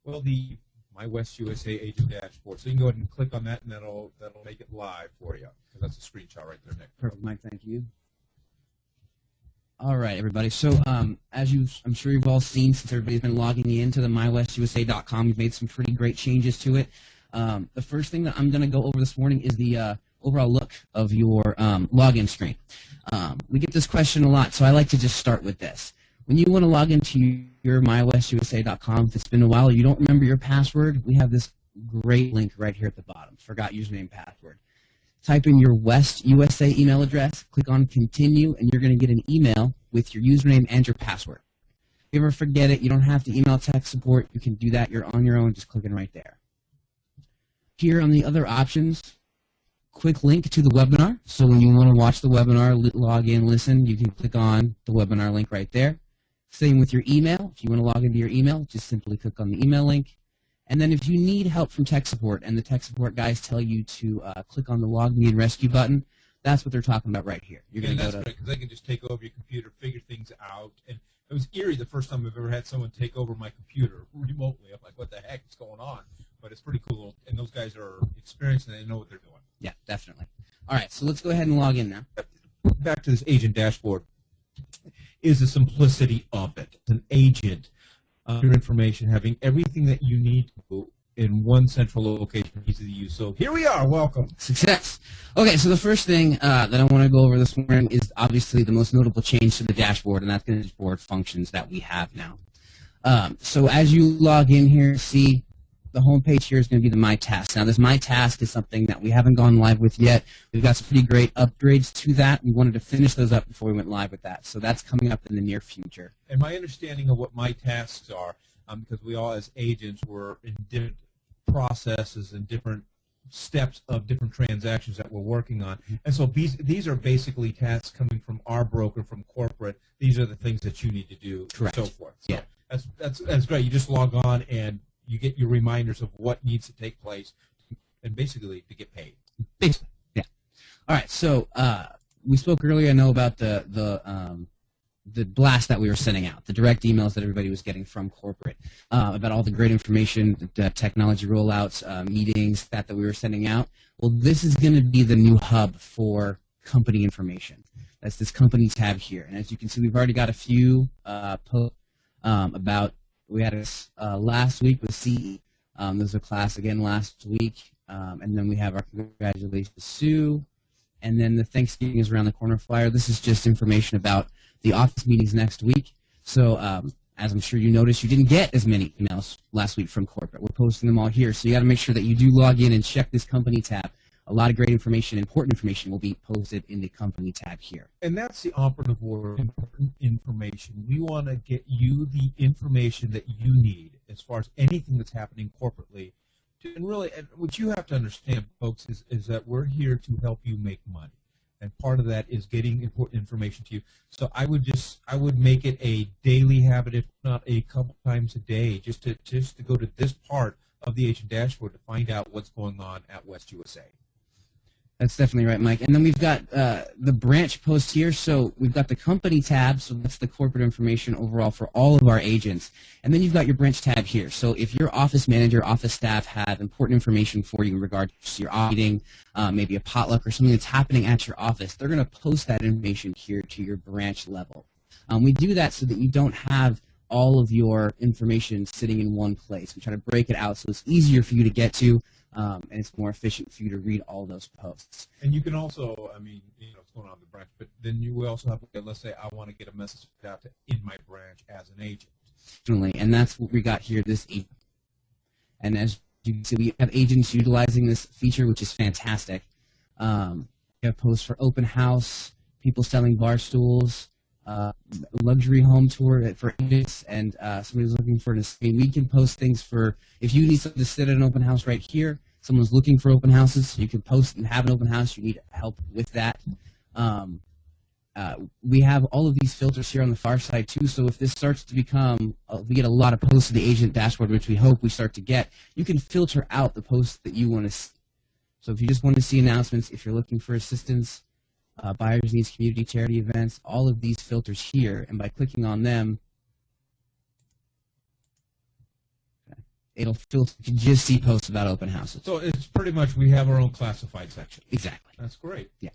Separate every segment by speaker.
Speaker 1: Well, the My West USA agent dashboard. So you can go ahead and click on that, and that'll make it live for you, because that's a screenshot right there, Nick.
Speaker 2: Perfect, Mike. Thank you. All right, everybody. So, I'm sure you've all seen, since everybody's been logging into the mywestusa.com, we've made some pretty great changes to it. The first thing that I'm going to go over this morning is the overall look of your login screen. We get this question a lot, so I like to just start with this. When you want to log into your mywestusa.com, if it's been a while, you don't remember your password, we have this great link right here at the bottom, forgot username password. Type in your West USA email address, click on continue, and you're going to get an email with your username and your password. If you ever forget it, you don't have to email tech support. You can do that. You're on your own, just clicking right there. Here on the other options, quick link to the webinar. So when you want to watch the webinar, log in, listen, you can click on the webinar link right there. Same with your email. If you want to log into your email, just simply click on the email link. And then if you need help from tech support and the tech support guys tell you to click on the Log Me and Rescue button, that's what they're talking about right here. You're going to go to,
Speaker 1: because they can just take over your computer, figure things out. And it was eerie the first time I've ever had someone take over my computer remotely. I'm like, what the heck is going on? But it's pretty cool. And those guys are experienced and they know what they're doing.
Speaker 2: Yeah, definitely. All right, so let's go ahead and log in now.
Speaker 1: Back to this agent dashboard is the simplicity of it. An agent. Your information, having everything that you need to in one central location, easy to use. So here we are. Welcome.
Speaker 2: Success. Okay, so the first thing that I want to go over this morning is obviously the most notable change to the dashboard, and that's the dashboard functions that we have now. So as you log in here, see the home page here is going to be the My Task. Now, this My Task is something that we haven't gone live with yet. We've got some pretty great upgrades to that. We wanted to finish those up before we went live with that. So that's coming up in the near future.
Speaker 1: And my understanding of what My Tasks are, because we all as agents were in different processes and different steps of different transactions that we're working on. And so these are basically tasks coming from our broker, from corporate. These are the things that you need to do,
Speaker 2: correct,
Speaker 1: and so forth. So
Speaker 2: yeah.
Speaker 1: That's great. You just log on and you get your reminders of what needs to take place, and basically to get paid.
Speaker 2: Basically, yeah. All right. So we spoke earlier, I know, about the blast that we were sending out, the direct emails that everybody was getting from corporate about all the great information, the technology rollouts, meetings that we were sending out. Well, this is going to be the new hub for company information. That's this company tab here, and as you can see, we've already got a few posts about. We had a last week with CE. There was a class again last week. And then we have our congratulations to Sue. And then the Thanksgiving is around the corner flyer. This is just information about the office meetings next week. So as I'm sure you noticed, you didn't get as many emails last week from corporate. We're posting them all here. So you got to make sure that you do log in and check this company tab. A lot of great information, important information will be posted in the company tab here.
Speaker 1: And that's the operative word, important information. We want to get you the information that you need as far as anything that's happening corporately. And really, and what you have to understand, folks, is that we're here to help you make money. And part of that is getting important information to you. So I would make it a daily habit, if not a couple times a day, just to go to this part of the agent dashboard to find out what's going on at West USA.
Speaker 2: That's definitely right, Mike. And then we've got the branch post here. So we've got the company tab, so that's the corporate information overall for all of our agents. And then you've got your branch tab here. So if your office manager, office staff have important information for you in regard to your meeting, maybe a potluck or something that's happening at your office, they're going to post that information here to your branch level. We do that so that you don't have all of your information sitting in one place. We try to break it out so it's easier for you to get to. And it's more efficient for you to read all those posts.
Speaker 1: And you can also, I mean, you know, what's going on in the branch, but then you will also have, let's say I want to get a message out to in my branch as an agent.
Speaker 2: Definitely, and that's what we got here this evening. And as you can see, we have agents utilizing this feature, which is fantastic. We have posts for open house, people selling bar stools, luxury home tour for agents, and somebody's looking for an estate. We can post things for, if you need something to sit at an open house right here, someone's looking for open houses, you can post and have an open house, you need help with that. We have all of these filters here on the far side too, so if this starts to become, we get a lot of posts to the agent dashboard, which we hope we start to get, you can filter out the posts that you want to see. So if you just want to see announcements, if you're looking for assistance, buyers needs, community, charity events, all of these filters here, and by clicking on them, It'll filter. You can just see posts about open houses.
Speaker 1: So it's pretty much we have our own classified section.
Speaker 2: Exactly.
Speaker 1: That's great.
Speaker 2: Yeah.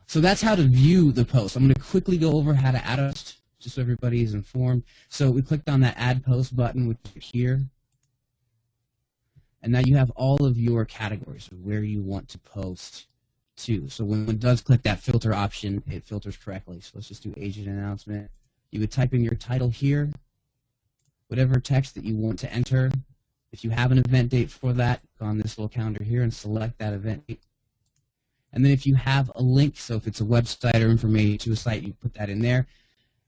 Speaker 2: So that's how to view the post. I'm going to quickly go over how to add a post, just so everybody is informed. So we clicked on that Add Post button, which is here. And now you have all of your categories of where you want to post to. So when it does click that filter option, it filters correctly. So let's just do agent announcement. You would type in your title here, whatever text that you want to enter. If you have an event date for that, go on this little calendar here and select that event date. And then if you have a link, so if it's a website or information to a site, you put that in there.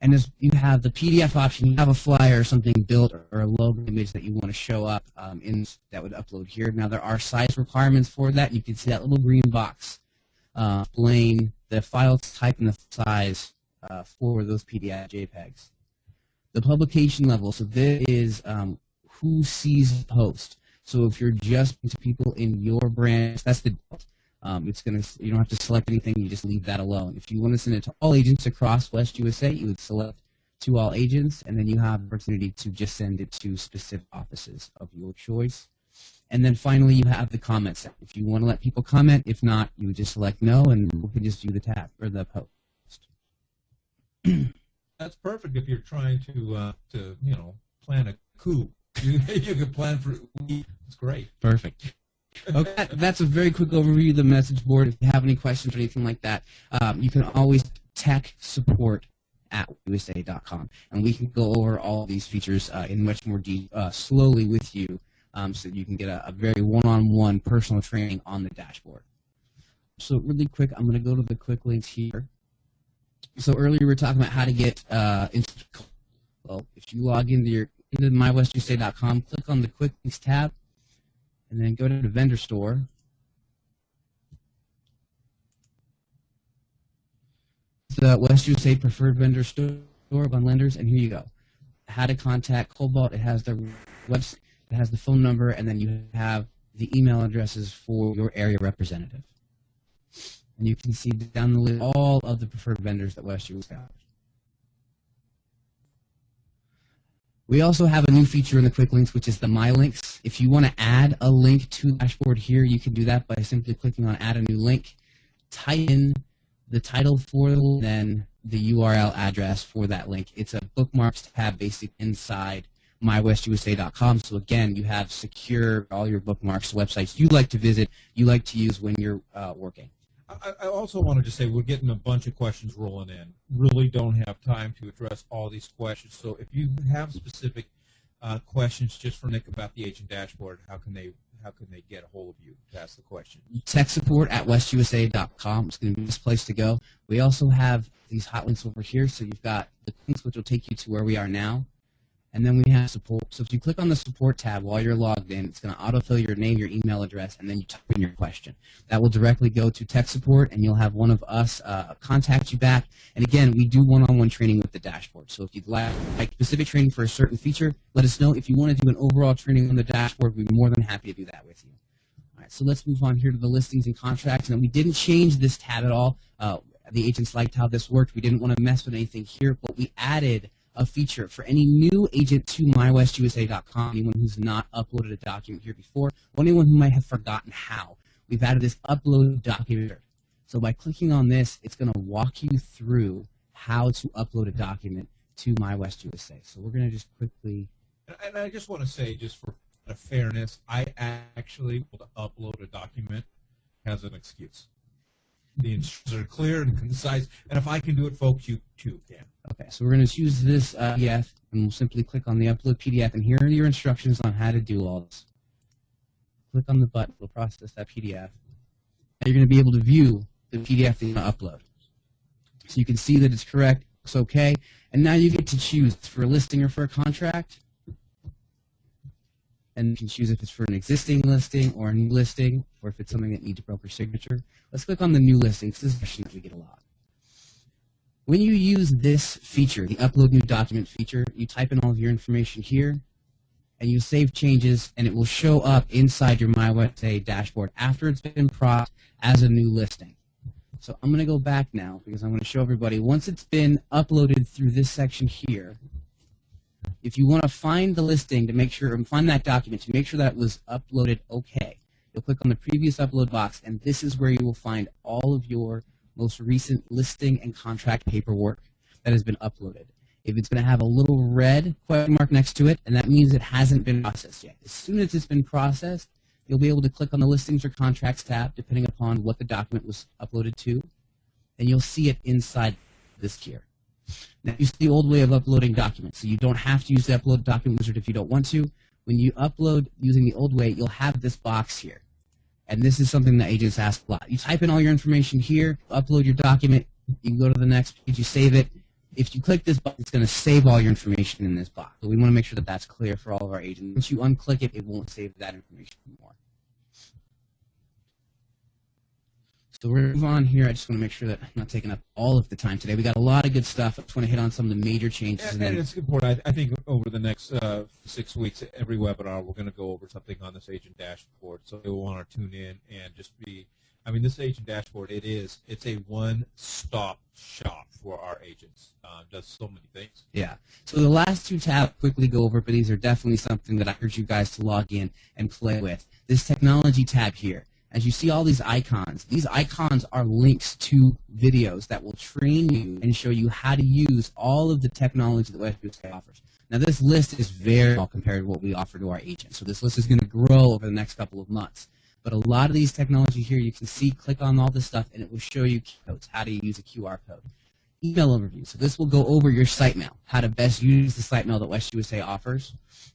Speaker 2: And as you have the PDF option, you have a flyer or something built or a logo image that you want to show up that would upload here. Now there are size requirements for that. You can see that little green box displaying the file type and the size for those PDF JPEGs. The publication level, so this is who sees the post. So if you're just to people in your branch, that's the default. You don't have to select anything, you just leave that alone. If you want to send it to all agents across West USA, you would select to all agents, and then you have the opportunity to just send it to specific offices of your choice. And then finally, you have the comment section. If you want to let people comment, if not, you would just select no, and we can just view the tab or the post.
Speaker 1: That's perfect if you're trying to plan a coup. You can plan for. It's great.
Speaker 2: Perfect. Okay, that's a very quick overview of the message board. If you have any questions or anything like that, you can always techsupport@usa.com, and we can go over all these features in much more slowly with you, so that you can get a very one-on-one personal training on the dashboard. So really quick, I'm going to go to the quick links here. So earlier we were talking about how to get well, if you log into mywestusa.com, click on the quick links tab, and then go to the vendor store. The West USA Preferred Vendor Store on lenders, and here you go. How to contact Cobalt. It has their website, it has the phone number, and then you have the email addresses for your area representative. And you can see down the list all of the preferred vendors that West USA has. We also have a new feature in the quick links, which is the My Links. If you want to add a link to the dashboard here, you can do that by simply clicking on Add a New Link. Type in the title for the link, then the URL address for that link. It's a bookmarks tab basically inside mywestusa.com. So again, you have secure all your bookmarks, websites you like to visit, you like to use when you're working.
Speaker 1: I also wanted to say we're getting a bunch of questions rolling in. Really don't have time to address all these questions. So if you have specific questions just for Nick about the agent dashboard, how can they get a hold of you to ask the question?
Speaker 2: techsupport@westusa.com. It's going to be this place to go. We also have these hot links over here. So you've got the links which will take you to where we are now. And then we have support. So if you click on the support tab while you're logged in, it's going to autofill your name, your email address, and then you type in your question. That will directly go to tech support, and you'll have one of us contact you back. And again, we do one-on-one training with the dashboard. So if you'd like specific training for a certain feature, let us know. If you want to do an overall training on the dashboard, we'd be more than happy to do that with you. All right, so let's move on here to the listings and contracts. And we didn't change this tab at all. The agents liked how this worked. We didn't want to mess with anything here, but we added a feature for any new agent to mywestusa.com, anyone who's not uploaded a document here before, or anyone who might have forgotten how. We've added this upload document. So by clicking on this, it's going to walk you through how to upload a document to mywestusa. So we're going to just quickly...
Speaker 1: And I just want to say, just for fairness, I actually will upload a document as an excuse. The instructions are clear and concise, and if I can do it, folks, you too can.
Speaker 2: Okay, so we're going to choose this PDF, and we'll simply click on the Upload PDF, and here are your instructions on how to do all this. Click on the button, we'll process that PDF. And you're going to be able to view the PDF that you're going to upload. So you can see that it's correct, it's okay, and now you get to choose for a listing or for a contract. And you can choose if it's for an existing listing or a new listing, or if it's something that needs a broker signature. Let's click on the new listing, because this is a question that we get a lot. When you use this feature, the Upload New Document feature, you type in all of your information here, and you save changes, and it will show up inside your MyWebSay dashboard after it's been processed as a new listing. So I'm going to go back now, because I'm going to show everybody, once it's been uploaded through this section here, if you want to find the listing to make sure, and find that document to make sure that it was uploaded okay, you'll click on the previous upload box, and this is where you will find all of your most recent listing and contract paperwork that has been uploaded. If it's going to have a little red question mark next to it, and that means it hasn't been processed yet. As soon as it's been processed, you'll be able to click on the Listings or Contracts tab, depending upon what the document was uploaded to, and you'll see it inside this here. Now, use the old way of uploading documents, so you don't have to use the Upload Document Wizard if you don't want to. When you upload using the old way, you'll have this box here, and this is something that agents ask a lot. You type in all your information here, upload your document, you can go to the next page, you save it. If you click this button, it's going to save all your information in this box. So we want to make sure that that's clear for all of our agents. Once you unclick it, it won't save that information anymore. So we're going to move on here. I just want to make sure that I'm not taking up all of the time today. We got a lot of good stuff. I just want to hit on some of the major changes.
Speaker 1: And it's important. I think over the next 6 weeks, every webinar, we're going to go over something on this agent dashboard. So you'll want to tune in and just be, I mean, this agent dashboard, it's a one-stop shop for our agents. Does so many things. Yeah.
Speaker 2: So the last two tabs, quickly go over, but these are definitely something that I urge you guys to log in and play with. This technology tab here, as you see all these icons are links to videos that will train you and show you how to use all of the technology that West USA offers. Now, this list is very small compared to what we offer to our agents. So this list is going to grow over the next couple of months. But a lot of these technology here, you can see, click on all this stuff, and it will show you codes, how to use a QR code. Email overview. So this will go over your site mail, how to best use the site mail that West USA offers.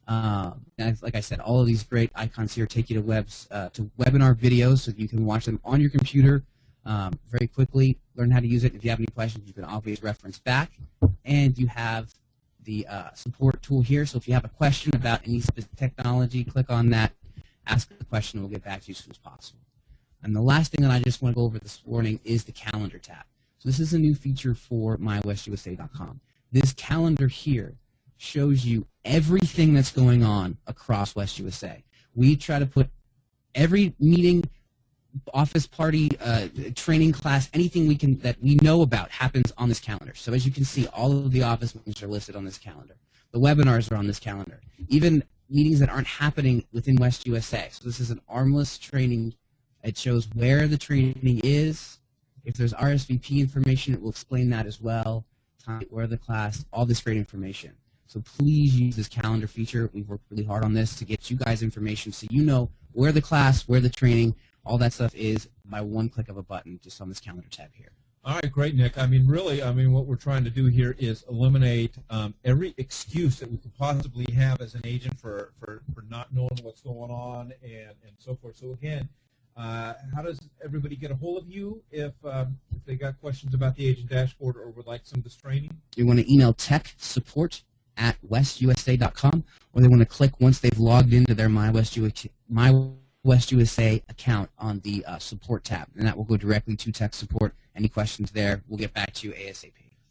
Speaker 2: And like I said, all of these great icons here take you to webinar videos, so you can watch them on your computer very quickly, learn how to use it. If you have any questions, you can always reference back. And you have the support tool here. So if you have a question about any specific technology, click on that. Ask the question, and we'll get back to you as soon as possible. And the last thing that I just want to go over this morning is the calendar tab. So this is a new feature for mywestusa.com. This calendar here shows you everything that's going on across West USA. We try to put every meeting, office party, training class, anything that we know about happens on this calendar. So as you can see, all of the office meetings are listed on this calendar. The webinars are on this calendar. Even meetings that aren't happening within West USA. So this is an armless training. It shows where the training is. If there's RSVP information, it will explain that as well. Time, where the class, all this great information. So please use this calendar feature. We've worked really hard on this to get you guys information so you know where the class, where the training, all that stuff is by one click of a button just on this calendar tab here.
Speaker 1: All right, great, Nick. I mean, really, what we're trying to do here is eliminate every excuse that we could possibly have as an agent for not knowing what's going on and so forth. So again, how does everybody get a hold of you if they got questions about the agent dashboard or would like some of this training?
Speaker 2: You want to email techsupport@westusa.com, or they want to click once they've logged into their MyWestUSA account on the support tab, and that will go directly to tech support. Any questions there, we'll get back to you ASAP.